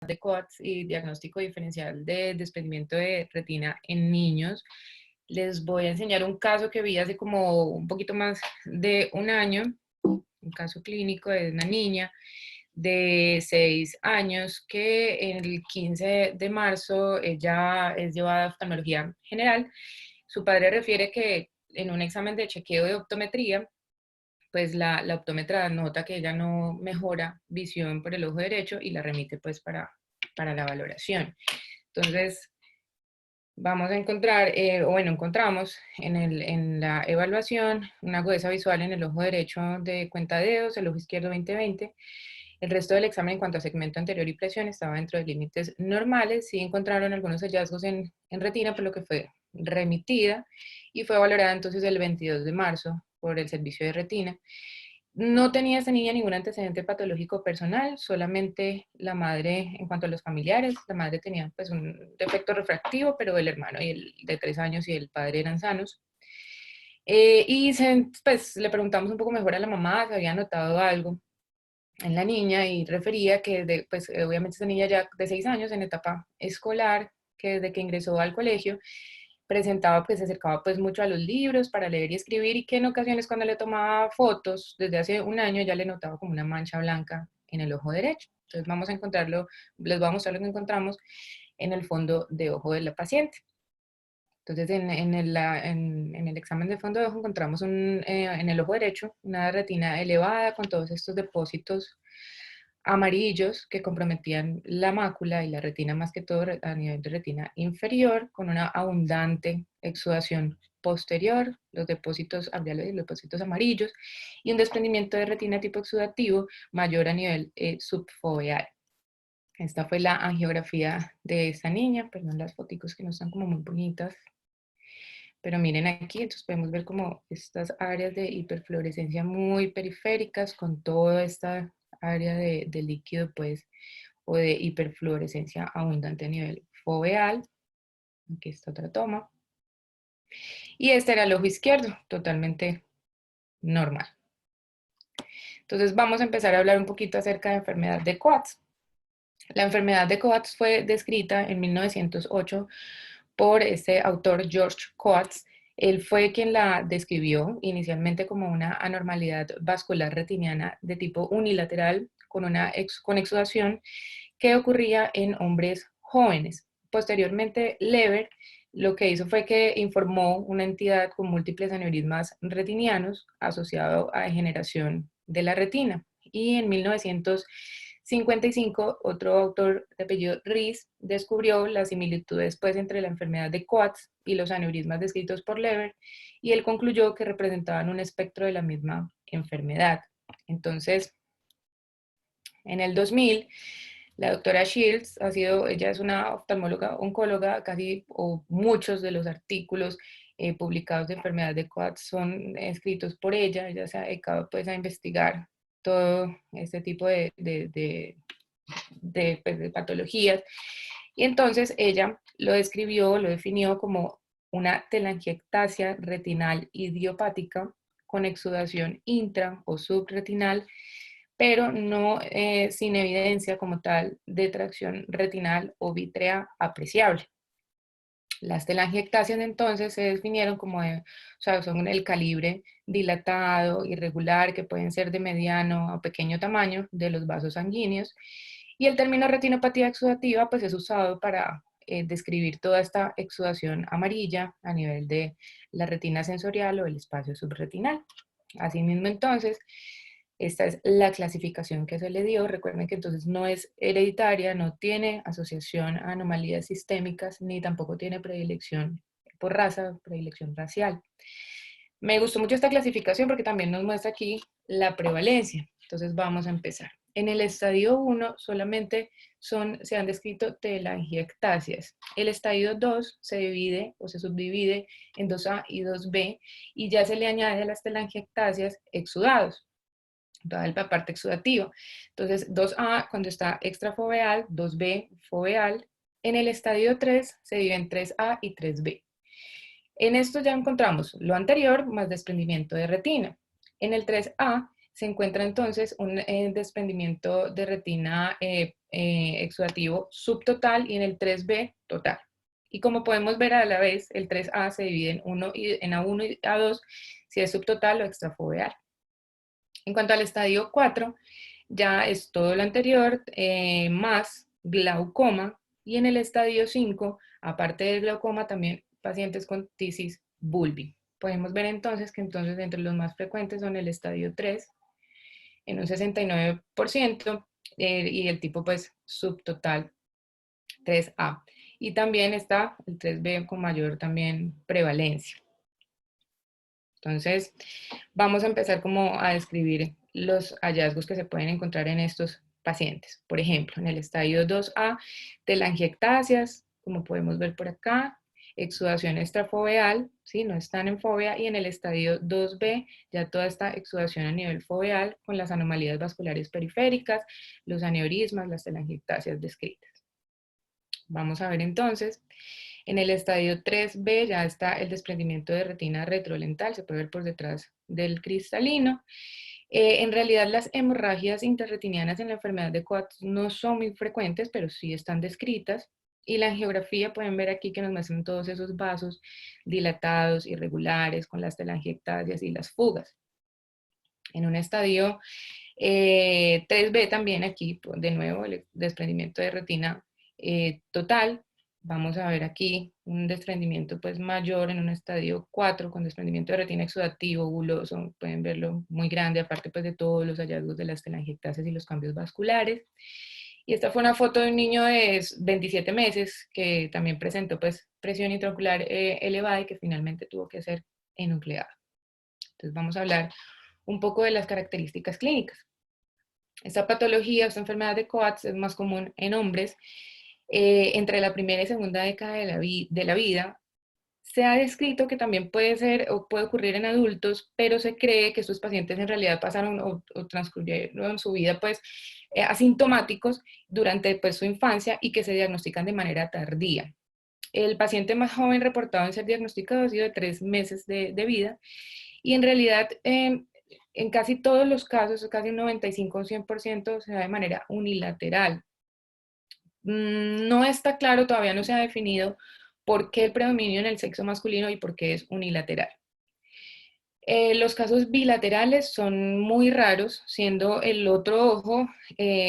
de COATS y diagnóstico diferencial de desprendimiento de retina en niños. Les voy a enseñar un caso que vi hace como un poquito más de un año, un caso clínico de una niña de 6 años que el 15 de marzo ella es llevada a oftalmología general. Su padre refiere que en un examen de chequeo de optometría, pues la optómetra nota que ella no mejora visión por el ojo derecho y la remite pues para la valoración. Entonces, vamos a encontrar, o bueno, encontramos en la evaluación una agudeza visual en el ojo derecho de cuentadedos, el ojo izquierdo 20/20. El resto del examen en cuanto a segmento anterior y presión estaba dentro de límites normales. Sí encontraron algunos hallazgos en retina, por lo que fue remitida y fue valorada entonces el 22 de marzo por el servicio de retina. No tenía esta niña ningún antecedente patológico personal, solamente la madre, en cuanto a los familiares, la madre tenía pues un defecto refractivo, pero el hermano y el de 3 años y el padre eran sanos. Pues le preguntamos un poco mejor a la mamá si había notado algo en la niña y refería que pues obviamente esta niña ya de 6 años en etapa escolar, que desde que ingresó al colegio presentaba, pues se acercaba pues mucho a los libros para leer y escribir y que en ocasiones cuando le tomaba fotos desde hace un año ya le notaba como una mancha blanca en el ojo derecho. Entonces vamos a encontrarlo, les voy a mostrar lo que encontramos en el fondo de ojo de la paciente. Entonces en el examen de fondo de ojo encontramos en el ojo derecho una retina elevada con todos estos depósitos amarillos que comprometían la mácula y la retina más que todo a nivel de retina inferior, con una abundante exudación posterior, los depósitos alveolares y los depósitos amarillos, y un desprendimiento de retina tipo exudativo mayor a nivel subfoveal. Esta fue la angiografía de esta niña, perdón las fotos que no están como muy bonitas, pero miren aquí, entonces podemos ver como estas áreas de hiperfluorescencia muy periféricas con toda esta área de líquido, pues, o de hiperfluorescencia abundante a nivel foveal. Aquí está otra toma. Y este era el ojo izquierdo, totalmente normal. Entonces vamos a empezar a hablar un poquito acerca de la enfermedad de Coats. La enfermedad de Coats fue descrita en 1908 por este autor George Coates. Él fue quien la describió inicialmente como una anormalidad vascular retiniana de tipo unilateral con exudación que ocurría en hombres jóvenes. Posteriormente, Leber lo que hizo fue que informó una entidad con múltiples aneurismas retinianos asociado a degeneración de la retina. Y en 1955, otro autor de apellido Rees descubrió las similitudes pues, entre la enfermedad de Coats y los aneurismas descritos por Leber, y él concluyó que representaban un espectro de la misma enfermedad. Entonces, en el 2000, la doctora Shields ella es una oftalmóloga oncóloga, casi o muchos de los artículos publicados de enfermedad de Coats son escritos por ella se ha dedicado pues a investigar todo este tipo pues, de patologías. Y entonces ella lo describió, lo definió como una telangiectasia retinal idiopática con exudación intra o subretinal, pero no sin evidencia como tal de tracción retinal o vítrea apreciable. Las telangiectasias entonces se definieron como o sea, son el calibre dilatado, irregular, que pueden ser de mediano a pequeño tamaño de los vasos sanguíneos. Y el término retinopatía exudativa pues es usado para describir toda esta exudación amarilla a nivel de la retina sensorial o el espacio subretinal. Asimismo entonces, esta es la clasificación que se le dio. Recuerden que entonces no es hereditaria, no tiene asociación a anomalías sistémicas, ni tampoco tiene predilección por raza, predilección racial. Me gustó mucho esta clasificación porque también nos muestra aquí la prevalencia. Entonces vamos a empezar. En el estadio 1 solamente se han descrito telangiectasias. El estadio 2 se divide o se subdivide en 2A y 2B y ya se le añade a las telangiectasias exudados, toda la parte exudativa. Entonces, 2A cuando está extrafoveal, 2B foveal. En el estadio 3 se dividen 3A y 3B. En esto ya encontramos lo anterior más desprendimiento de retina. En el 3A se encuentra entonces un desprendimiento de retina exudativo subtotal y en el 3B total. Y como podemos ver a la vez, el 3A se divide en A1 y A2 si es subtotal o extrafoveal. En cuanto al estadio 4, ya es todo lo anterior, más glaucoma, y en el estadio 5, aparte del glaucoma, también pacientes con tisis bulbi. Podemos ver entonces que entre los más frecuentes son el estadio 3, en un 69%, y el tipo pues subtotal 3A. Y también está el 3B con mayor también prevalencia. Entonces, vamos a empezar como a describir los hallazgos que se pueden encontrar en estos pacientes. Por ejemplo, en el estadio 2A, telangiectasias, como podemos ver por acá, exudación extrafoveal, ¿sí? No están en fovea, y en el estadio 2B ya toda esta exudación a nivel foveal con las anomalías vasculares periféricas, los aneurismas, las telangiectasias descritas. Vamos a ver entonces, en el estadio 3B ya está el desprendimiento de retina retrolental, se puede ver por detrás del cristalino. En realidad las hemorragias intrarretinianas en la enfermedad de Coats no son muy frecuentes, pero sí están descritas. Y la angiografía pueden ver aquí que nos muestran todos esos vasos dilatados, irregulares, con las telangiectasias y las fugas. En un estadio 3B también aquí, de nuevo, el desprendimiento de retina total. Vamos a ver aquí un desprendimiento pues mayor en un estadio 4 con desprendimiento de retina exudativo, buloso, pueden verlo muy grande, aparte pues de todos los hallazgos de las telangiectasias y los cambios vasculares. Y esta fue una foto de un niño de 27 meses que también presentó pues presión intraocular elevada y que finalmente tuvo que ser enucleado. Entonces vamos a hablar un poco de las características clínicas. Esta patología, esta enfermedad de Coats es más común en hombres. Entre la primera y segunda década de la vida, se ha descrito que también puede ser o puede ocurrir en adultos, pero se cree que estos pacientes en realidad pasaron o transcurrieron su vida pues asintomáticos durante pues, su infancia y que se diagnostican de manera tardía. El paciente más joven reportado en ser diagnosticado ha sido de 3 meses de vida, y en realidad en casi todos los casos, casi un 95 o 100%, se da de manera unilateral. No está claro, todavía no se ha definido por qué el predominio en el sexo masculino y por qué es unilateral. Los casos bilaterales son muy raros, siendo el otro ojo,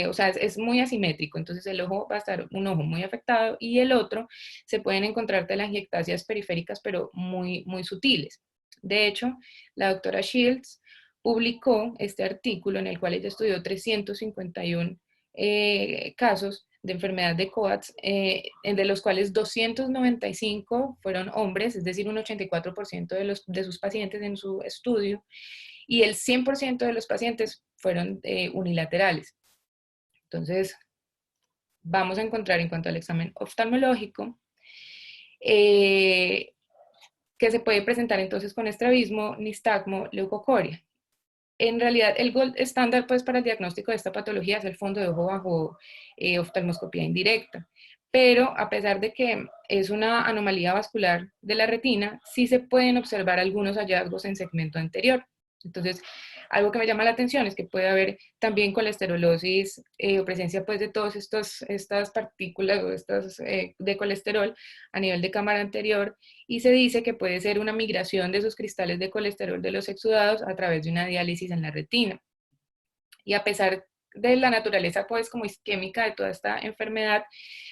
o sea, es muy asimétrico, entonces el ojo va a estar un ojo muy afectado y el otro se pueden encontrar telangiectasias periféricas, pero muy, muy sutiles. De hecho, la doctora Shields publicó este artículo en el cual ella estudió 351 casos de enfermedad de Coats, de los cuales 295 fueron hombres, es decir, un 84% de sus pacientes en su estudio, y el 100% de los pacientes fueron unilaterales. Entonces, vamos a encontrar en cuanto al examen oftalmológico, que se puede presentar entonces con estrabismo, nistagmo, leucocoria. En realidad, el gold estándar pues, para el diagnóstico de esta patología es el fondo de ojo bajo oftalmoscopía indirecta. Pero a pesar de que es una anomalía vascular de la retina, sí se pueden observar algunos hallazgos en segmento anterior. Entonces, algo que me llama la atención es que puede haber también colesterolosis o presencia pues, de todas estas partículas o estas de colesterol a nivel de cámara anterior, y se dice que puede ser una migración de esos cristales de colesterol de los exudados a través de una diálisis en la retina. Y a pesar de la naturaleza pues como isquémica de toda esta enfermedad,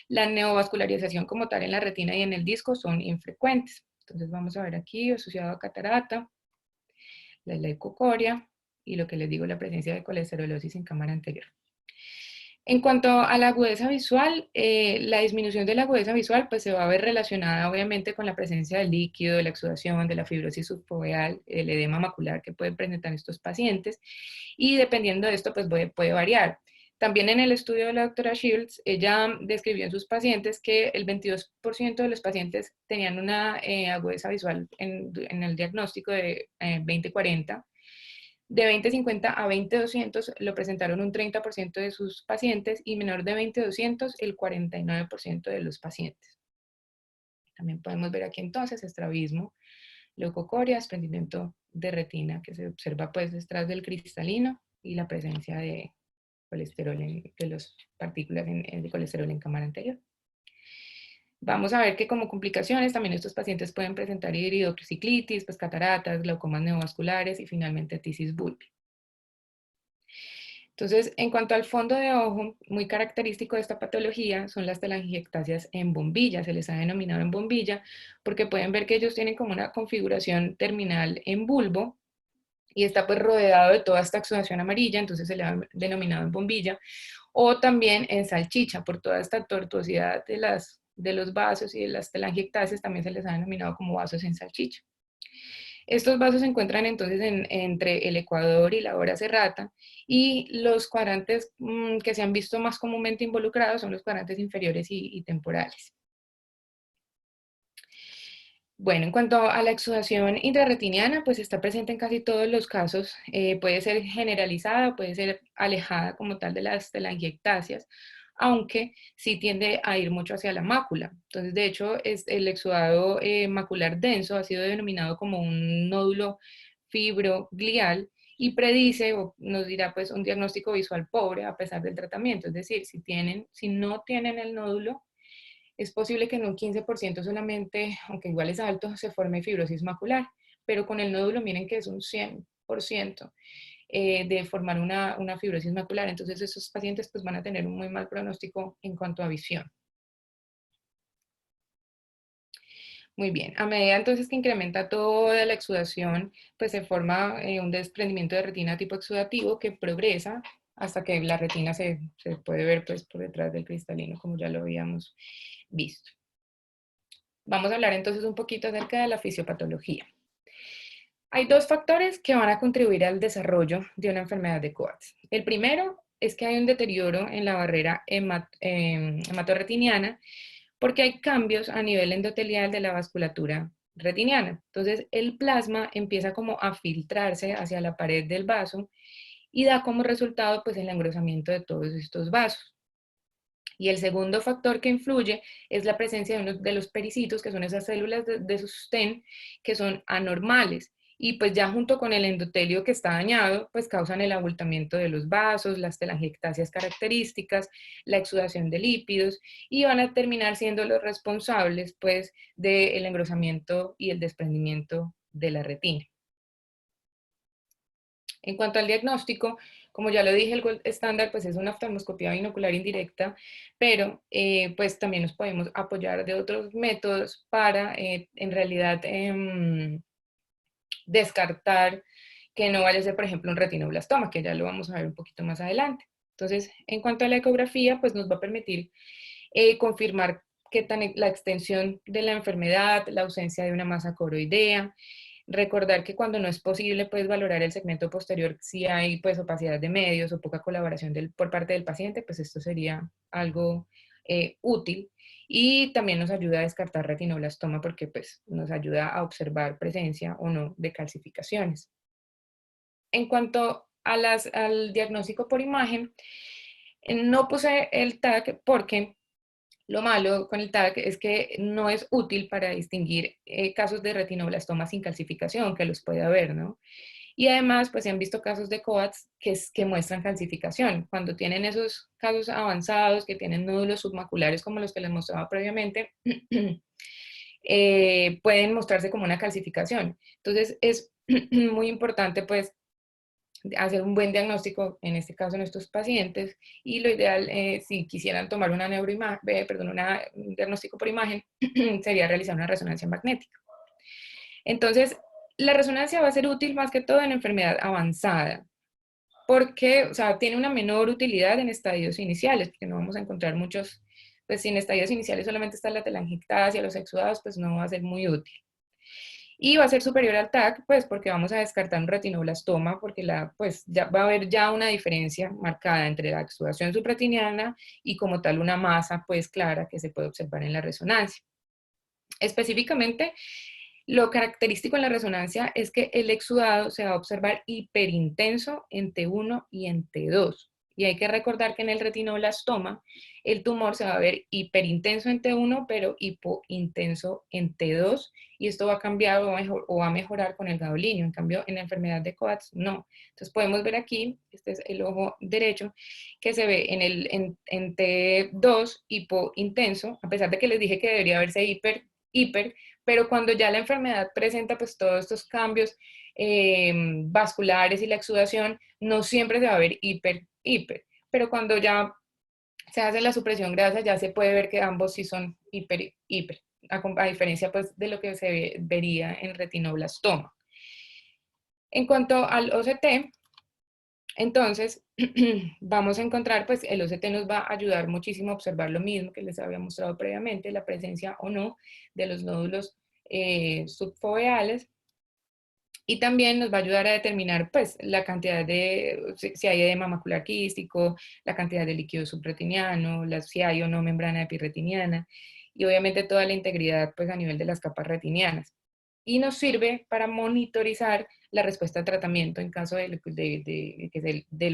la neovascularización como tal en la retina y en el disco son infrecuentes. Entonces vamos a ver aquí, asociado a catarata, la leucocoria y lo que les digo, la presencia de colesterolosis en cámara anterior. En cuanto a la agudeza visual, la disminución de la agudeza visual pues se va a ver relacionada obviamente con la presencia del líquido, de la exudación, de la fibrosis subfoveal, el edema macular que pueden presentar estos pacientes, y dependiendo de esto pues puede variar. También en el estudio de la doctora Shields, ella describió en sus pacientes que el 22% de los pacientes tenían una agudeza visual en el diagnóstico de 20/40. De 20/50 a 20/200 lo presentaron un 30% de sus pacientes, y menor de 20/200 el 49% de los pacientes. También podemos ver aquí entonces estrabismo, leucocoria, desprendimiento de retina que se observa pues detrás del cristalino y la presencia colesterol, de las partículas de colesterol en cámara anterior. Vamos a ver que como complicaciones también estos pacientes pueden presentar iridociclitis, pues cataratas, glaucomas neovasculares y finalmente tisis bulbi. Entonces, en cuanto al fondo de ojo, muy característico de esta patología son las telangiectasias en bombilla, se les ha denominado en bombilla, porque pueden ver que ellos tienen como una configuración terminal en bulbo, y está pues rodeado de toda esta exudación amarilla, entonces se le ha denominado en bombilla, o también en salchicha, por toda esta tortuosidad de los vasos y de las telangiectasias, también se les ha denominado como vasos en salchicha. Estos vasos se encuentran entonces entre el ecuador y la hora serrata, y los cuadrantes que se han visto más comúnmente involucrados son los cuadrantes inferiores y temporales. Bueno, en cuanto a la exudación intrarretiniana, pues está presente en casi todos los casos. Puede ser generalizada, puede ser alejada como tal de las telangiectasias, aunque sí tiende a ir mucho hacia la mácula. Entonces, de hecho, el exudado macular denso ha sido denominado como un nódulo fibroglial y predice o nos dirá pues un diagnóstico visual pobre a pesar del tratamiento. Es decir, si no tienen el nódulo, es posible que en un 15% solamente, aunque igual es alto, se forme fibrosis macular, pero con el nódulo miren que es un 100% de formar una fibrosis macular. Entonces esos pacientes pues van a tener un muy mal pronóstico en cuanto a visión. Muy bien, a medida entonces que incrementa toda la exudación, pues se forma un desprendimiento de retina tipo exudativo que progresa hasta que la retina se puede ver pues por detrás del cristalino, como ya lo habíamos visto. Vamos a hablar entonces un poquito acerca de la fisiopatología. Hay dos factores que van a contribuir al desarrollo de una enfermedad de Coats. El primero es que hay un deterioro en la barrera hematorretiniana porque hay cambios a nivel endotelial de la vasculatura retiniana. Entonces el plasma empieza como a filtrarse hacia la pared del vaso y da como resultado pues el engrosamiento de todos estos vasos. Y el segundo factor que influye es la presencia de uno de los pericitos, que son esas células de sostén que son anormales. Y pues ya junto con el endotelio que está dañado, pues causan el abultamiento de los vasos, las telangiectasias características, la exudación de lípidos, y van a terminar siendo los responsables pues del engrosamiento y el desprendimiento de la retina. En cuanto al diagnóstico, como ya lo dije, el gold estándar pues es una oftalmoscopía binocular indirecta, pero pues también nos podemos apoyar de otros métodos para en realidad descartar que no vaya a ser, por ejemplo, un retinoblastoma, que ya lo vamos a ver un poquito más adelante. Entonces, en cuanto a la ecografía, pues nos va a permitir confirmar qué tan la extensión de la enfermedad, la ausencia de una masa coroidea. Recordar que cuando no es posible, pues valorar el segmento posterior si hay pues opacidad de medios o poca colaboración por parte del paciente, pues esto sería algo útil. Y también nos ayuda a descartar retinoblastoma porque pues nos ayuda a observar presencia o no de calcificaciones. En cuanto a al diagnóstico por imagen, no puse el tag porque lo malo con el TAC es que no es útil para distinguir casos de retinoblastoma sin calcificación, que los puede haber, ¿no? Y además, pues se han visto casos de COATS que muestran calcificación. Cuando tienen esos casos avanzados, que tienen nódulos submaculares como los que les mostraba previamente, pueden mostrarse como una calcificación. Entonces, es muy importante, pues, hacer un buen diagnóstico, en este caso en estos pacientes, y lo ideal, si quisieran tomar una un diagnóstico por imagen, sería realizar una resonancia magnética. Entonces, la resonancia va a ser útil más que todo en enfermedad avanzada, porque, o sea, tiene una menor utilidad en estadios iniciales, porque no vamos a encontrar muchos, pues si en estadios iniciales solamente está la telangiectasia, los exudados, pues no va a ser muy útil. Y va a ser superior al TAC, pues porque vamos a descartar un retinoblastoma, porque pues ya va a haber ya una diferencia marcada entre la exudación subretiniana y como tal una masa pues clara que se puede observar en la resonancia. Específicamente, lo característico en la resonancia es que el exudado se va a observar hiperintenso en T1 y en T2. Y hay que recordar que en el retinoblastoma el tumor se va a ver hiperintenso en T1, pero hipointenso en T2, y esto va a cambiar o va a mejorar con el gadolinium. En cambio, en la enfermedad de Coats, no. Entonces podemos ver aquí, este es el ojo derecho, que se ve en T2 hipointenso, a pesar de que les dije que debería verse hiper, pero cuando ya la enfermedad presenta pues todos estos cambios vasculares y la exudación, no siempre se va a ver hiper, pero cuando ya se hace la supresión grasa ya se puede ver que ambos sí son hiper, a diferencia pues de lo que se vería en retinoblastoma. En cuanto al OCT, entonces vamos a encontrar, pues el OCT nos va a ayudar muchísimo a observar lo mismo que les había mostrado previamente, la presencia o no de los nódulos subfoveales, y también nos va a ayudar a determinar pues la cantidad de, si hay edema macular quístico, la cantidad de líquido subretiniano, si hay o no membrana epirretiniana, y obviamente toda la integridad pues a nivel de las capas retinianas. Y nos sirve para monitorizar la respuesta al tratamiento en caso de lo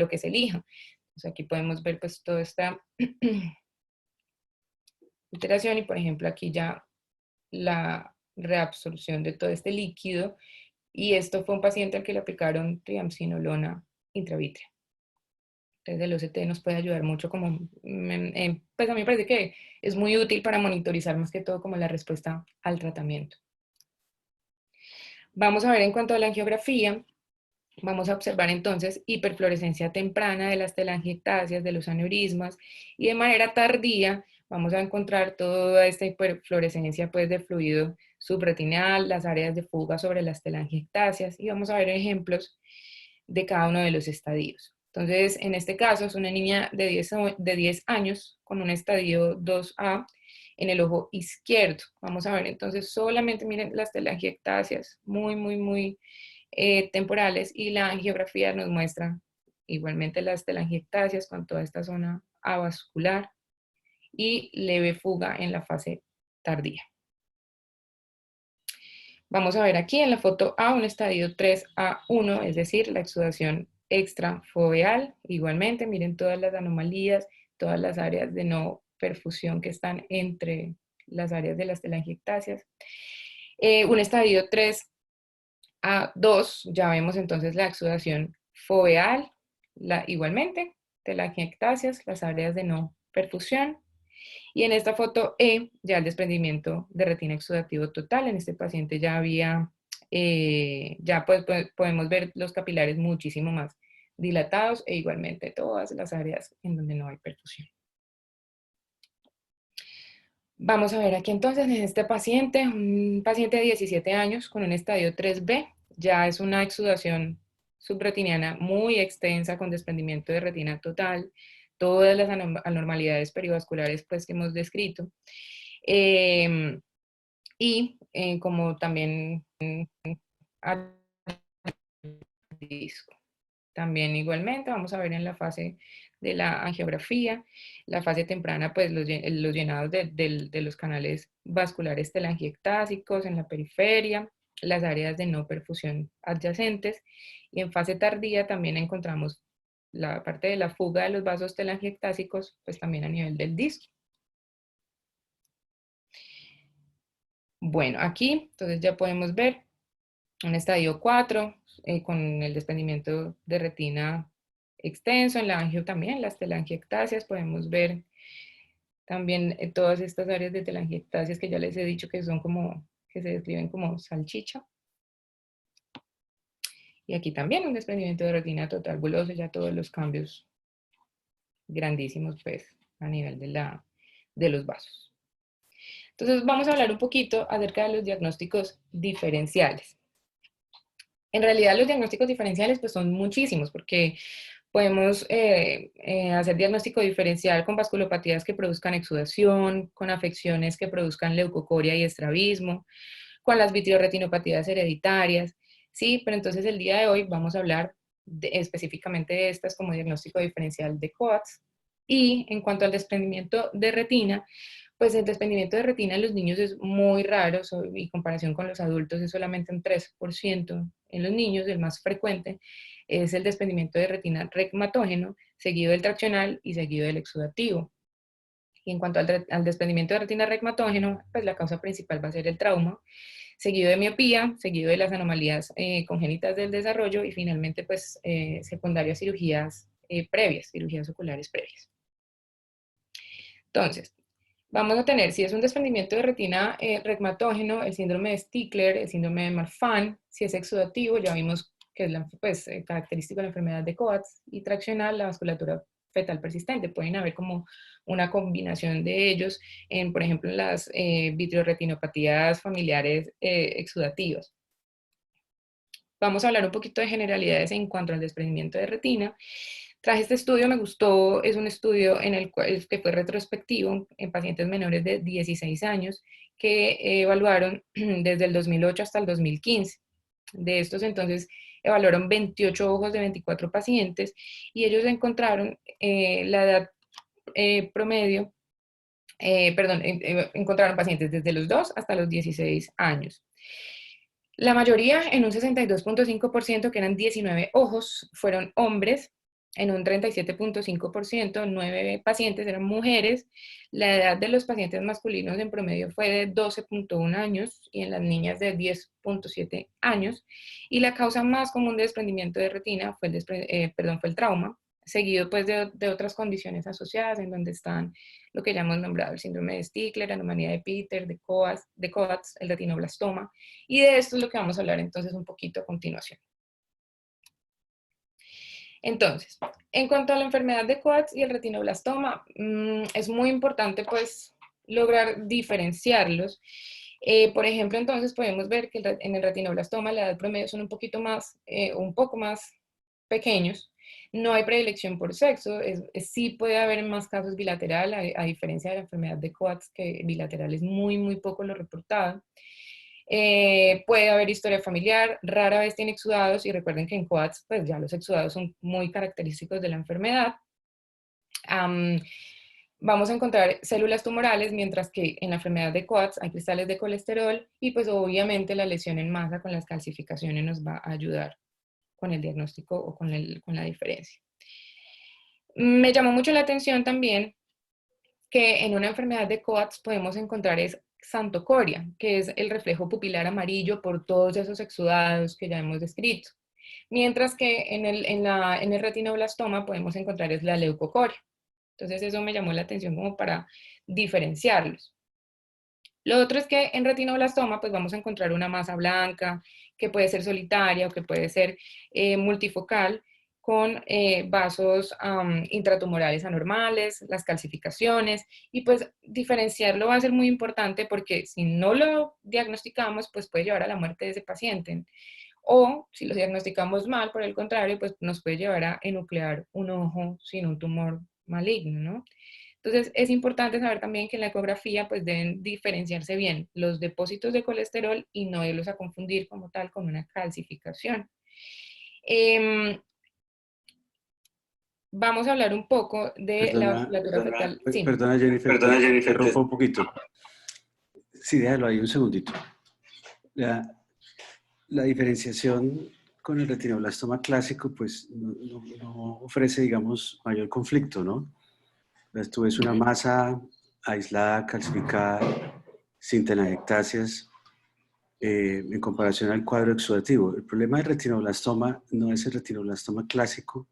que se elija. Entonces aquí podemos ver pues toda esta iteración, y por ejemplo aquí ya la reabsorción de todo este líquido. Y esto fue un paciente al que le aplicaron triamcinolona intravítrea. Entonces el OCT nos puede ayudar mucho como, pues a mí me parece que es muy útil para monitorizar más que todo como la respuesta al tratamiento. Vamos a ver en cuanto a la angiografía, vamos a observar entonces hiperfluorescencia temprana de las telangiectasias, de los aneurismas, y de manera tardía vamos a encontrar toda esta hiperfluorescencia pues de fluido subretinal, las áreas de fuga sobre las telangiectasias, y vamos a ver ejemplos de cada uno de los estadios. Entonces, en este caso es una niña de 10 años con un estadio 2A en el ojo izquierdo. Vamos a ver entonces solamente, miren, las telangiectasias muy temporales, y la angiografía nos muestra igualmente las telangiectasias con toda esta zona avascular y leve fuga en la fase tardía. Vamos a ver aquí en la foto A un estadio 3A1, es decir, la exudación extrafoveal. Igualmente, miren todas las anomalías, todas las áreas de no perfusión que están entre las áreas de las telangiectasias. Un estadio 3A2, ya vemos entonces la exudación foveal, igualmente, telangiectasias, las áreas de no perfusión. Y en esta foto E, ya el desprendimiento de retina exudativo total. En este paciente ya había, ya pues, podemos ver los capilares muchísimo más dilatados, e igualmente todas las áreas en donde no hay perfusión. Vamos a ver aquí entonces en este paciente, un paciente de 17 años con un estadio 3B, ya es una exudación subretiniana muy extensa con desprendimiento de retina total, todas las anormalidades perivasculares pues que hemos descrito. Como también disco. También igualmente vamos a ver en la fase de la angiografía, la fase temprana, pues los llenados de los canales vasculares telangiectásicos en la periferia, las áreas de no perfusión adyacentes, y en fase tardía también encontramos la parte de la fuga de los vasos telangiectásicos, pues también a nivel del disco. Bueno, aquí entonces ya podemos ver un estadio 4 con el desprendimiento de retina extenso, en la angio también, las telangiectasias, podemos ver también todas estas áreas de telangiectasias que ya les he dicho que son como, que se describen como salchicha. Y aquí también un desprendimiento de retina total buloso, ya todos los cambios grandísimos pues a nivel de los vasos. Entonces vamos a hablar un poquito acerca de los diagnósticos diferenciales. En realidad los diagnósticos diferenciales pues son muchísimos, porque podemos hacer diagnóstico diferencial con vasculopatías que produzcan exudación, con afecciones que produzcan leucocoria y estrabismo, con las vitreoretinopatías hereditarias, ¿sí? Pero entonces el día de hoy vamos a hablar específicamente de estas como diagnóstico diferencial de Coats. Y en cuanto al desprendimiento de retina, pues el desprendimiento de retina en los niños es muy raro, y en comparación con los adultos es solamente un 3%. En los niños el más frecuente es el desprendimiento de retina regmatógeno, seguido del traccional y seguido del exudativo. Y en cuanto al desprendimiento de retina reumatógeno, pues la causa principal va a ser el trauma, seguido de miopía, seguido de las anomalías congénitas del desarrollo y finalmente pues secundarias cirugías previas, cirugías oculares previas. Entonces, vamos a tener, si es un desprendimiento de retina reumatógeno, el síndrome de Stickler, el síndrome de Marfan. Si es exudativo, ya vimos que es pues, característico de la enfermedad de Coats, y traccional, la vasculatura fetal persistente. Pueden haber como una combinación de ellos en, por ejemplo, las vitreoretinopatías familiares exudativas. Vamos a hablar un poquito de generalidades en cuanto al desprendimiento de retina. Traje este estudio, me gustó, es un estudio en el cual, que fue retrospectivo en pacientes menores de 16 años que evaluaron desde el 2008 hasta el 2015. De estos entonces evaluaron 28 ojos de 24 pacientes y ellos encontraron la edad promedio, encontraron pacientes desde los 2 hasta los 16 años. La mayoría, en un 62.5%, que eran 19 ojos, fueron hombres. En un 37.5%, 9 pacientes eran mujeres. La edad de los pacientes masculinos en promedio fue de 12.1 años y en las niñas de 10.7 años. Y la causa más común de desprendimiento de retina fue el trauma, seguido pues de otras condiciones asociadas en donde están lo que ya hemos nombrado, el síndrome de Stickler, anomalía de Peter, de Coats, el retinoblastoma. Y de esto es lo que vamos a hablar entonces un poquito a continuación. Entonces, en cuanto a la enfermedad de Coats y el retinoblastoma, es muy importante pues lograr diferenciarlos. Por ejemplo, entonces podemos ver que en el retinoblastoma la edad promedio son un poco más pequeños. No hay predilección por sexo, sí puede haber más casos bilateral, a diferencia de la enfermedad de Coats, que bilateral es muy, muy poco lo reportado. Puede haber historia familiar, rara vez tiene exudados, y recuerden que en Coats pues ya los exudados son muy característicos de la enfermedad. Vamos a encontrar células tumorales, mientras que en la enfermedad de Coats hay cristales de colesterol, y pues obviamente la lesión en masa con las calcificaciones nos va a ayudar con el diagnóstico o con la diferencia. Me llamó mucho la atención también que en una enfermedad de Coats podemos encontrar xantocoria, que es el reflejo pupilar amarillo por todos esos exudados que ya hemos descrito. Mientras que en el retinoblastoma podemos encontrar es la leucocoria. Entonces eso me llamó la atención como para diferenciarlos. Lo otro es que en retinoblastoma pues vamos a encontrar una masa blanca que puede ser solitaria o que puede ser multifocal, con vasos intratumorales anormales, las calcificaciones, y pues diferenciarlo va a ser muy importante porque si no lo diagnosticamos pues puede llevar a la muerte de ese paciente, o si lo diagnosticamos mal, por el contrario, pues nos puede llevar a enuclear un ojo sin un tumor maligno, ¿no? Entonces, es importante saber también que en la ecografía pues deben diferenciarse bien los depósitos de colesterol y no irlos a confundir como tal con una calcificación. Vamos a hablar un poco de la vasculatura fetal. Sí. Perdona, Jennifer, te interrumpo un poquito. Sí, déjalo ahí un segundito. La diferenciación con el retinoblastoma clásico pues no ofrece, digamos, mayor conflicto, ¿no? Tú ves una masa aislada, calcificada, sin telangiectasias, en comparación al cuadro exudativo. El problema del retinoblastoma no es el retinoblastoma clásico,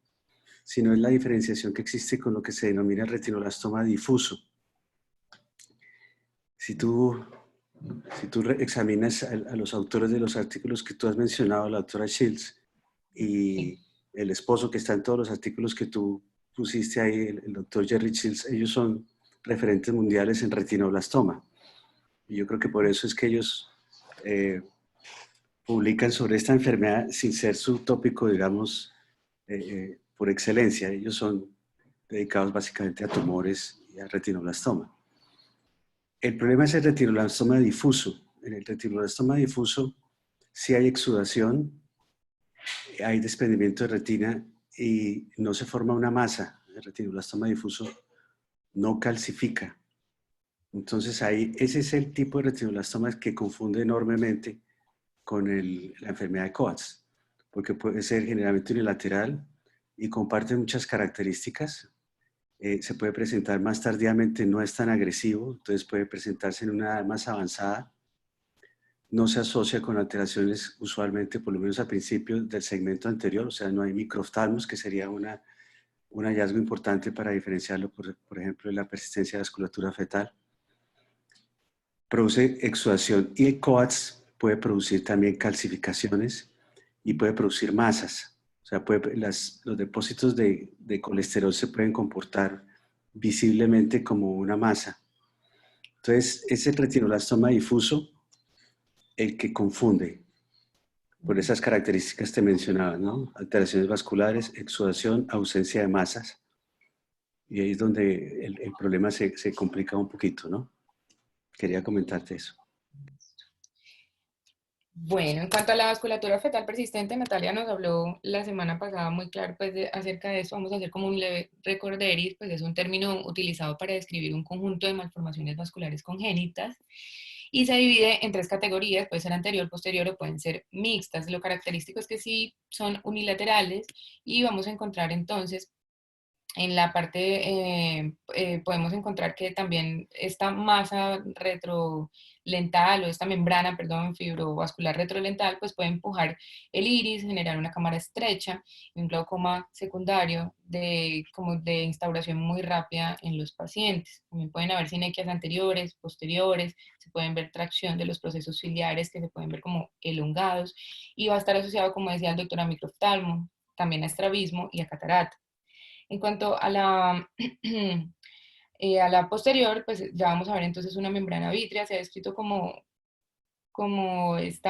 sino es la diferenciación que existe con lo que se denomina retinoblastoma difuso. Si tú examinas a los autores de los artículos que tú has mencionado, la doctora Shields y el esposo que está en todos los artículos que tú pusiste ahí, el doctor Jerry Shields, ellos son referentes mundiales en retinoblastoma. Y yo creo que por eso es que ellos publican sobre esta enfermedad sin ser su tópico, digamos, por excelencia. Ellos son dedicados básicamente a tumores y a retinoblastoma. El problema es el retinoblastoma difuso. En el retinoblastoma difuso sí hay exudación, hay desprendimiento de retina y no se forma una masa. El retinoblastoma difuso no calcifica. Entonces ese es el tipo de retinoblastoma que confunde enormemente con la enfermedad de Coats, porque puede ser generalmente unilateral, y comparte muchas características. Se puede presentar más tardíamente, no es tan agresivo, entonces puede presentarse en una edad más avanzada. No se asocia con alteraciones usualmente, por lo menos al principio del segmento anterior, o sea, no hay microftalmos, que sería un hallazgo importante para diferenciarlo, por ejemplo, de la persistencia de vasculatura fetal. Produce exudación y el COATS puede producir también calcificaciones y puede producir masas. O sea, los depósitos de colesterol se pueden comportar visiblemente como una masa. Entonces, es el retinoblastoma difuso el que confunde por esas características que te mencionaba, ¿no? Alteraciones vasculares, exudación, ausencia de masas. Y ahí es donde el problema se complica un poquito, ¿no? Quería comentarte eso. Bueno, en cuanto a la vasculatura fetal persistente, Natalia nos habló la semana pasada muy claro pues, acerca de eso. Vamos a hacer como un leve recorderis, pues es un término utilizado para describir un conjunto de malformaciones vasculares congénitas y se divide en tres categorías, puede ser anterior, posterior o pueden ser mixtas. Lo característico es que sí son unilaterales y vamos a encontrar entonces en la parte podemos encontrar que también esta masa retrolental o esta membrana, perdón, fibrovascular retrolental, pues puede empujar el iris, generar una cámara estrecha y un glaucoma secundario como de instauración muy rápida en los pacientes. También pueden haber sinequias anteriores, posteriores, se pueden ver tracción de los procesos ciliares que se pueden ver como elongados y va a estar asociado, como decía el doctor, a microftalmo, también a estrabismo y a catarata. En cuanto a la posterior, pues ya vamos a ver entonces una membrana vítrea, se ha descrito como el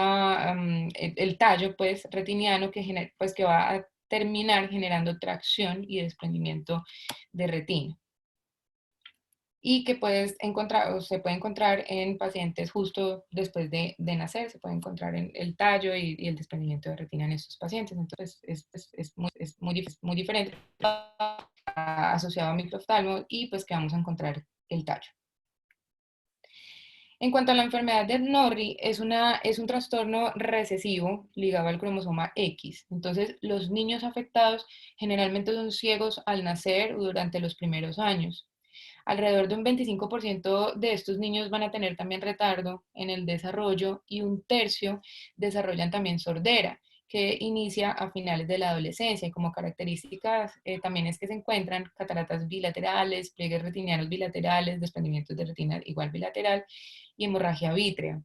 tallo pues, retiniano pues, que va a terminar generando tracción y desprendimiento de retina. Y que puedes encontrar, o se puede encontrar en pacientes justo después de nacer, se puede encontrar en el tallo y el desprendimiento de retina en estos pacientes. Entonces es muy diferente asociado a microftalmo y pues que vamos a encontrar el tallo. En cuanto a la enfermedad de Norrie, es un trastorno recesivo ligado al cromosoma X. Entonces, los niños afectados generalmente son ciegos al nacer o durante los primeros años. Alrededor de un 25% de estos niños van a tener también retardo en el desarrollo y un tercio desarrollan también sordera, que inicia a finales de la adolescencia. Y como características también es que se encuentran cataratas bilaterales, pliegues retinianos bilaterales, desprendimientos de retina igual bilateral y hemorragia vítrea.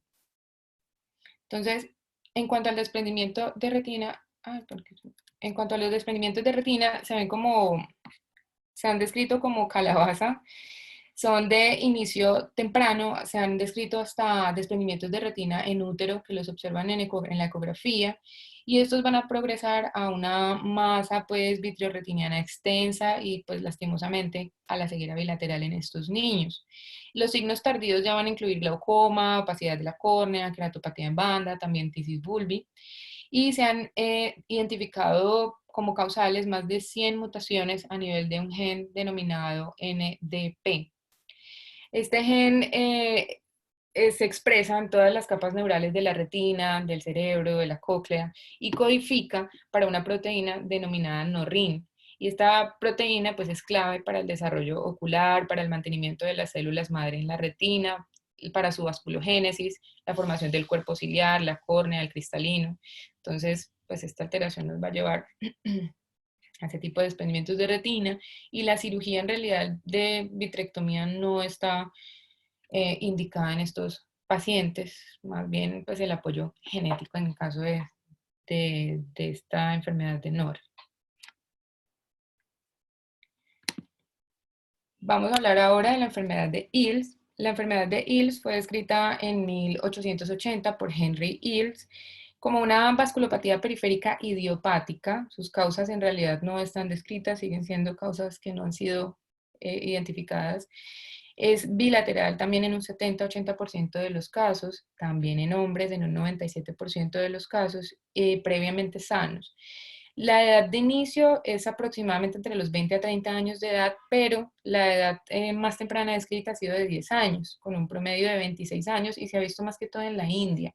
Entonces, en cuanto al desprendimiento de retina, en cuanto a los desprendimientos de retina, se han descrito como calabaza, son de inicio temprano, se han descrito hasta desprendimientos de retina en útero que los observan en la ecografía y estos van a progresar a una masa pues vitreoretiniana extensa y pues lastimosamente a la ceguera bilateral en estos niños. Los signos tardíos ya van a incluir glaucoma, opacidad de la córnea, queratopatía en banda, también tisis bulbi y se han identificado como causales más de 100 mutaciones a nivel de un gen denominado NDP. Este gen se expresa en todas las capas neurales de la retina, del cerebro, de la cóclea y codifica para una proteína denominada norrin. Y esta proteína pues es clave para el desarrollo ocular, para el mantenimiento de las células madre en la retina, para su vasculogénesis, la formación del cuerpo ciliar, la córnea, el cristalino. Entonces, pues esta alteración nos va a llevar a ese tipo de desprendimientos de retina y la cirugía en realidad de vitrectomía no está indicada en estos pacientes, más bien pues el apoyo genético en el caso de esta enfermedad de NOR. Vamos a hablar ahora de la enfermedad de Eales. La enfermedad de Eales fue descrita en 1880 por Henry Eales como una vasculopatía periférica idiopática. Sus causas en realidad no están descritas, siguen siendo causas que no han sido identificadas. Es bilateral también en un 70-80% de los casos, también en hombres en un 97% de los casos, previamente sanos. La edad de inicio es aproximadamente entre los 20 a 30 años de edad, pero la edad más temprana descrita ha sido de 10 años, con un promedio de 26 años y se ha visto más que todo en la India.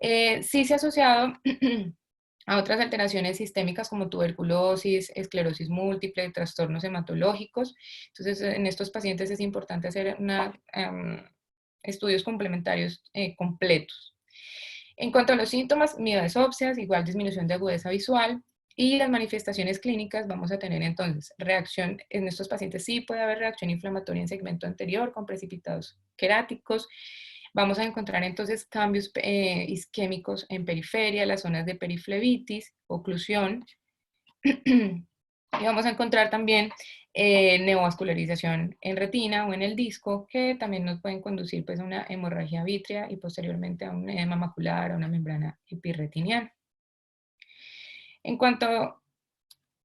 Sí se ha asociado a otras alteraciones sistémicas como tuberculosis, esclerosis múltiple, trastornos hematológicos. Entonces, en estos pacientes es importante hacer estudios complementarios completos. En cuanto a los síntomas, mioesopsias, igual disminución de agudeza visual, y las manifestaciones clínicas, vamos a tener entonces reacción, en estos pacientes sí puede haber reacción inflamatoria en segmento anterior con precipitados queráticos. Vamos a encontrar entonces cambios isquémicos en periferia, las zonas de periflebitis, oclusión. Y vamos a encontrar también neovascularización en retina o en el disco, que también nos pueden conducir pues, a una hemorragia vítrea y posteriormente a un edema macular, a una membrana epirretiniana. En cuanto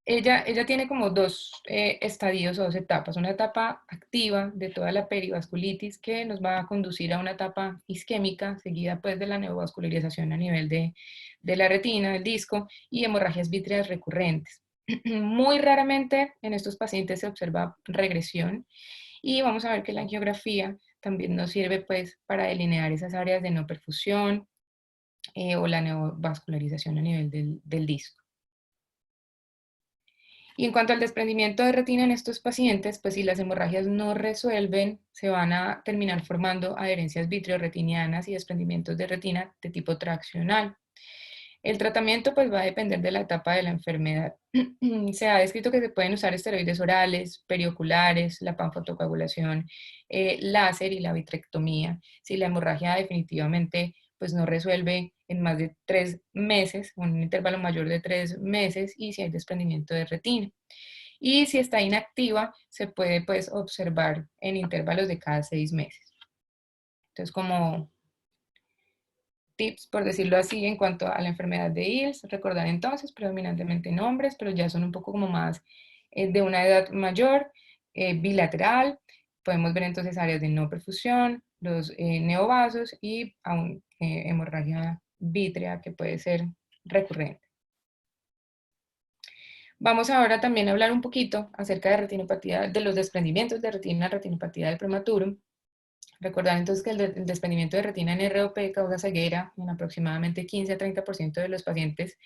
ella tiene como dos estadios o dos etapas. Una etapa activa de toda la perivasculitis que nos va a conducir a una etapa isquémica, seguida pues de la neovascularización a nivel de la retina, del disco, y hemorragias vítreas recurrentes. Muy raramente en estos pacientes se observa regresión y vamos a ver que la angiografía también nos sirve pues para delinear esas áreas de no perfusión o la neovascularización a nivel del disco. Y en cuanto al desprendimiento de retina en estos pacientes, pues si las hemorragias no resuelven, se van a terminar formando adherencias vitreoretinianas y desprendimientos de retina de tipo traccional. El tratamiento pues va a depender de la etapa de la enfermedad. Se ha descrito que se pueden usar esteroides orales, perioculares, la panfotocoagulación, láser y la vitrectomía. Si la hemorragia definitivamente pues no resuelve en más de 3 meses, un intervalo mayor de 3 meses, y si hay desprendimiento de retina. Y si está inactiva, se puede pues observar en intervalos de cada 6 meses. Entonces, como tips, por decirlo así, en cuanto a la enfermedad de ILS, recordar entonces predominantemente en hombres, pero ya son un poco como más de una edad mayor, bilateral. Podemos ver entonces áreas de no perfusión, los neovasos y aún hemorragia vítrea que puede ser recurrente. Vamos ahora también a hablar un poquito acerca de retinopatía, de los desprendimientos de retina, retinopatía del prematuro. Recordar entonces que el desprendimiento de retina en ROP causa ceguera en aproximadamente 15 a 30% de los pacientes,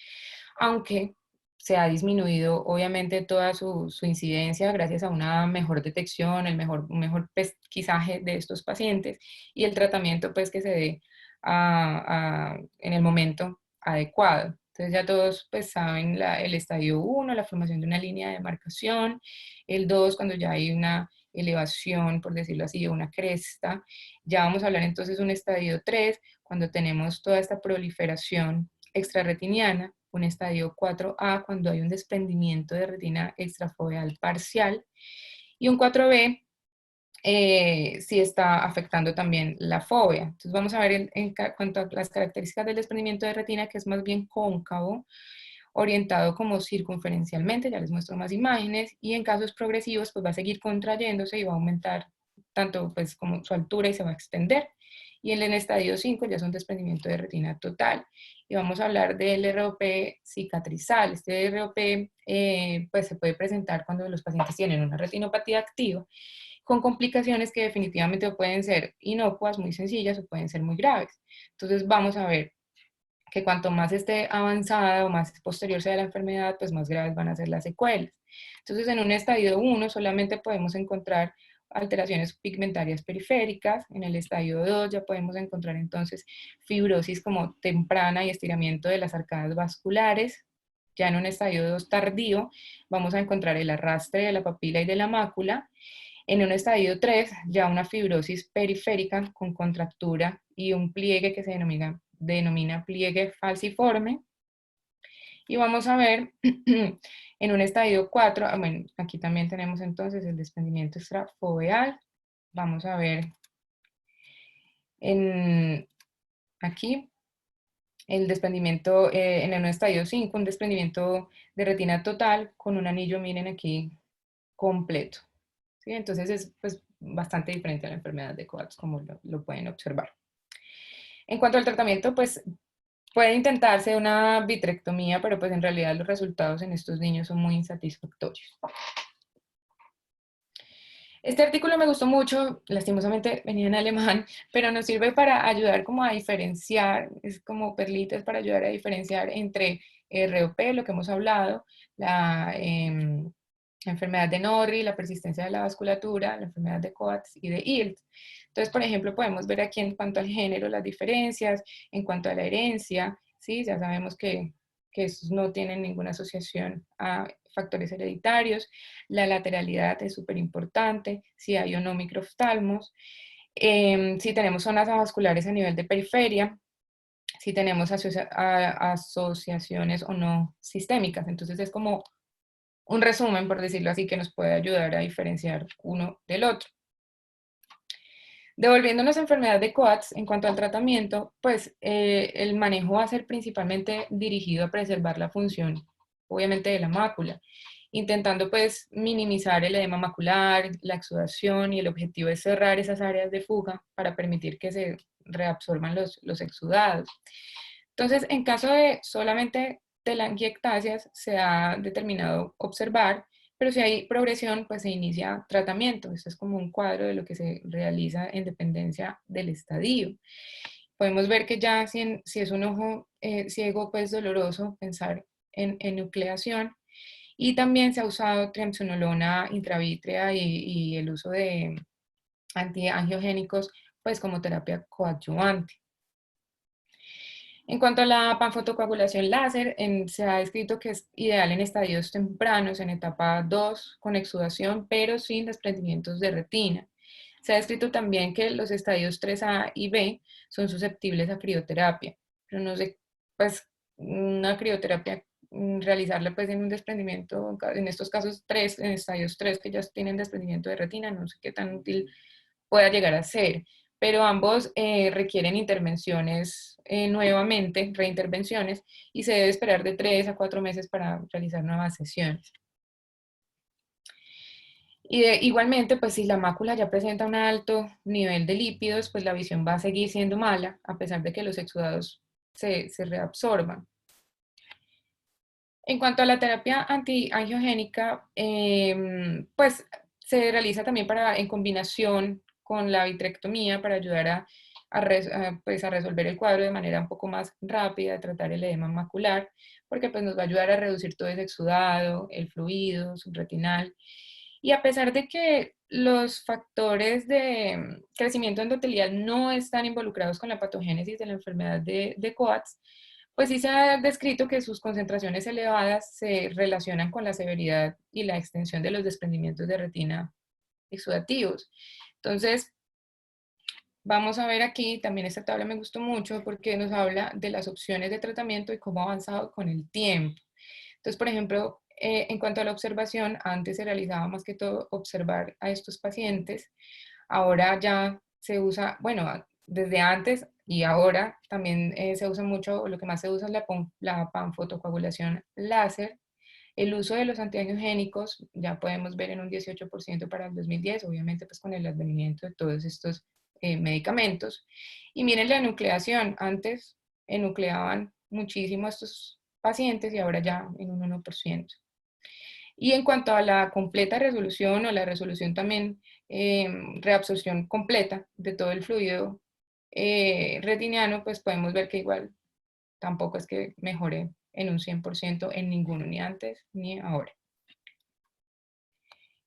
aunque se ha disminuido obviamente toda su incidencia gracias a una mejor detección, un mejor pesquisaje de estos pacientes y el tratamiento pues que se dé en el momento adecuado. Entonces ya todos pues saben el estadio 1, la formación de una línea de demarcación, el 2 cuando ya hay una elevación, por decirlo así, o una cresta. Ya vamos a hablar entonces de un estadio 3, cuando tenemos toda esta proliferación extrarretiniana, un estadio 4A, cuando hay un desprendimiento de retina extrafoveal parcial, y un 4B, si está afectando también la fovea. Entonces vamos a ver en cuanto a las características del desprendimiento de retina, que es más bien cóncavo, orientado como circunferencialmente, ya les muestro más imágenes, y en casos progresivos pues va a seguir contrayéndose y va a aumentar tanto pues como su altura y se va a extender. Y en el estadio 5 ya es un desprendimiento de retina total. Y vamos a hablar del ROP cicatrizal. Este ROP pues se puede presentar cuando los pacientes tienen una retinopatía activa, con complicaciones que definitivamente pueden ser inocuas, muy sencillas, o pueden ser muy graves. Entonces vamos a ver que cuanto más esté avanzada o más posterior sea la enfermedad, pues más graves van a ser las secuelas. Entonces, en un estadio 1 solamente podemos encontrar alteraciones pigmentarias periféricas. En el estadio 2 ya podemos encontrar entonces fibrosis como temprana y estiramiento de las arcadas vasculares. Ya en un estadio 2 tardío vamos a encontrar el arrastre de la papila y de la mácula. En un estadio 3 ya una fibrosis periférica con contractura y un pliegue que se denomina pliegue falciforme. Y vamos a ver en un estadio 4, bueno, aquí también tenemos entonces el desprendimiento extrafoveal. Vamos a ver aquí el desprendimiento en un estadio 5, un desprendimiento de retina total con un anillo, miren aquí, completo. ¿Sí? Entonces es pues, bastante diferente a la enfermedad de Coats, como lo pueden observar. En cuanto al tratamiento, pues puede intentarse una vitrectomía, pero pues en realidad los resultados en estos niños son muy insatisfactorios. Este artículo me gustó mucho, lastimosamente venía en alemán, pero nos sirve para ayudar como a diferenciar, es como perlitas para ayudar a diferenciar entre ROP, lo que hemos hablado, la enfermedad de Norrie, la persistencia de la vasculatura, la enfermedad de Coats y de Illt. Entonces, por ejemplo, podemos ver aquí en cuanto al género las diferencias, en cuanto a la herencia, ¿sí? Ya sabemos que estos no tienen ninguna asociación a factores hereditarios. La lateralidad es súper importante, si hay o no microoftalmos. Si tenemos zonas avasculares a nivel de periferia, si tenemos asociaciones o no sistémicas. Entonces es como un resumen, por decirlo así, que nos puede ayudar a diferenciar uno del otro. Devolviéndonos a enfermedad de Coats, en cuanto al tratamiento, pues el manejo va a ser principalmente dirigido a preservar la función, obviamente, de la mácula, intentando pues minimizar el edema macular, la exudación, y el objetivo es cerrar esas áreas de fuga para permitir que se reabsorban los exudados. Entonces, en caso de solamente telangiectasias, se ha determinado observar, pero si hay progresión, pues se inicia tratamiento. Esto es como un cuadro de lo que se realiza en dependencia del estadio. Podemos ver que ya si es un ojo ciego, pues doloroso, pensar en nucleación. Y también se ha usado triamcinolona intravítrea y el uso de antiangiogénicos, pues como terapia coadyuvante. En cuanto a la panfotocoagulación láser, se ha descrito que es ideal en estadios tempranos, en etapa 2, con exudación, pero sin desprendimientos de retina. Se ha descrito también que los estadios 3A y B son susceptibles a crioterapia, pero no sé, pues una crioterapia, realizarla pues en un desprendimiento, en estos casos 3, en estadios 3 que ya tienen desprendimiento de retina, no sé qué tan útil pueda llegar a ser, pero ambos requieren intervenciones nuevamente, reintervenciones, y se debe esperar de 3 a 4 meses para realizar nuevas sesiones. Y igualmente, pues si la mácula ya presenta un alto nivel de lípidos, pues la visión va a seguir siendo mala, a pesar de que los exudados se reabsorban. En cuanto a la terapia antiangiogénica, pues se realiza también en combinación con la vitrectomía para ayudar pues a resolver el cuadro de manera un poco más rápida, tratar el edema macular, porque pues nos va a ayudar a reducir todo ese exudado, el fluido subretinal. Y a pesar de que los factores de crecimiento endotelial no están involucrados con la patogénesis de la enfermedad de Coats, pues sí se ha descrito que sus concentraciones elevadas se relacionan con la severidad y la extensión de los desprendimientos de retina exudativos. Entonces, vamos a ver aquí, también esta tabla me gustó mucho porque nos habla de las opciones de tratamiento y cómo ha avanzado con el tiempo. Entonces, por ejemplo, en cuanto a la observación, antes se realizaba más que todo observar a estos pacientes. Ahora ya se usa, bueno, desde antes y ahora también se usa mucho, lo que más se usa es la panfotocoagulación láser. El uso de los antiangiogénicos ya podemos ver en un 18% para el 2010, obviamente pues con el advenimiento de todos estos medicamentos. Y miren la enucleación, antes enucleaban muchísimo a estos pacientes y ahora ya en un 1%. Y en cuanto a la completa resolución o la resolución también, reabsorción completa de todo el fluido retiniano, pues podemos ver que igual tampoco es que mejore en un 100% en ninguno, ni antes ni ahora.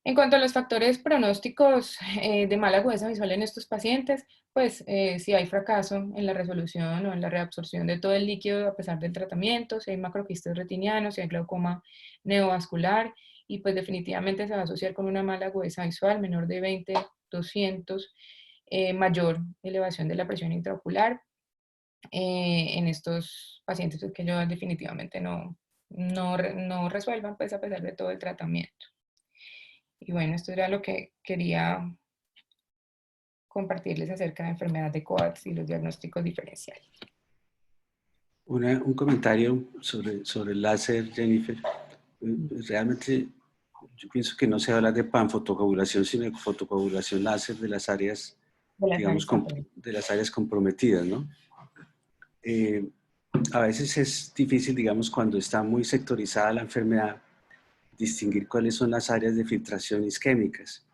En cuanto a los factores pronósticos de mala agudeza visual en estos pacientes, pues si hay fracaso en la resolución o en la reabsorción de todo el líquido a pesar del tratamiento, si hay macroquistes retinianos, si hay glaucoma neovascular, y pues definitivamente se va a asociar con una mala agudeza visual menor de 20/200, mayor elevación de la presión intraocular en estos pacientes que yo definitivamente no resuelvan pues a pesar de todo el tratamiento. Y bueno, esto era lo que quería compartirles acerca de enfermedad de Coats y los diagnósticos diferenciales. Un comentario sobre el láser, Jennifer. Realmente yo pienso que no se habla de panfotocoagulación, sino de fotocoagulación láser de las áreas, digamos, de las áreas comprometidas, ¿no? A veces es difícil, digamos, cuando está muy sectorizada la enfermedad, distinguir cuáles son las áreas de filtración isquémicas.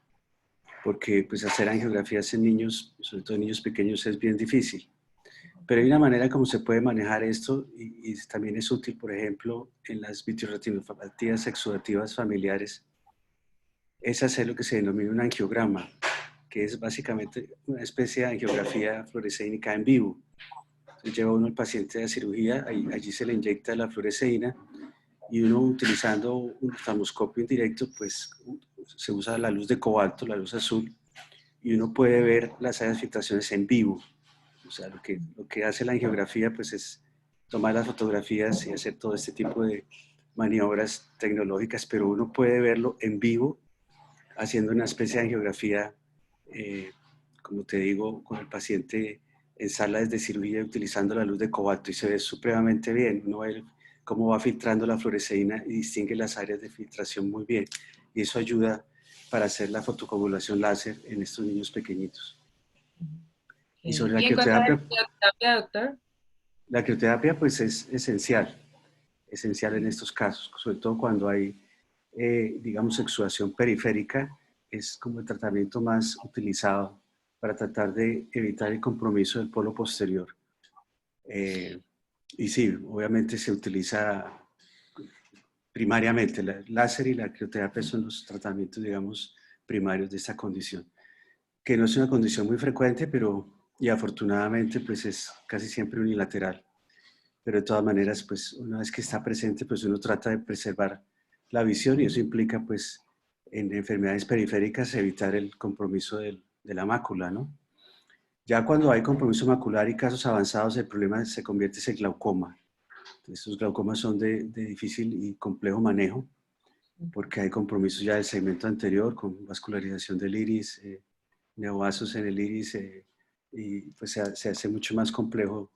porque pues hacer angiografías en niños, sobre todo en niños pequeños, es bien difícil. Pero hay una manera como se puede manejar esto y también es útil, por ejemplo, en las vitreotinopatías exudativas familiares, es hacer lo que se denomina un angiograma, que es básicamente una especie de angiografía fluorescénica en vivo. Entonces lleva uno al paciente a cirugía, allí se le inyecta la fluoresceína y uno utilizando un oftalmoscopio indirecto, pues se usa la luz de cobalto, la luz azul, y uno puede ver las áreas de filtraciones en vivo. O sea, lo que hace la angiografía pues es tomar las fotografías y hacer todo este tipo de maniobras tecnológicas, pero uno puede verlo en vivo haciendo una especie de angiografía, eh, como te digo, con el paciente en salas de cirugía utilizando la luz de cobalto y se ve supremamente bien. Uno ve cómo va filtrando la fluoresceína y distingue las áreas de filtración muy bien. Y eso ayuda para hacer la fotocoagulación láser en estos niños pequeñitos. Y Okay. sobre la ¿Y en cuanto a crioterapia, la terapia, doctor? la crioterapia pues es esencial en estos casos, sobre todo cuando hay, digamos, exudación periférica, es como el tratamiento más utilizado para tratar de evitar el compromiso del polo posterior. Eh, y sí, obviamente se utiliza primariamente, el láser y la crioterapia son los tratamientos, digamos, primarios de esta condición, que no es una condición muy frecuente, pero y afortunadamente pues es casi siempre unilateral. Pero de todas maneras, pues una vez que está presente, pues uno trata de preservar la visión y eso implica pues en enfermedades periféricas evitar el compromiso de la mácula, ¿no? Ya cuando hay compromiso macular y casos avanzados, el problema se convierte en glaucoma. Estos glaucomas son de difícil y complejo manejo porque hay compromisos ya del segmento anterior con vascularización del iris, neovasos en el iris y pues se hace mucho más complejo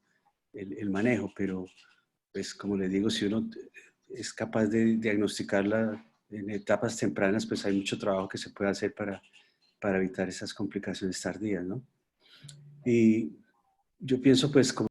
el manejo, pero pues como les digo, si uno es capaz de diagnosticarla en etapas tempranas, pues hay mucho trabajo que se puede hacer para evitar esas complicaciones tardías, ¿no? Y yo pienso pues como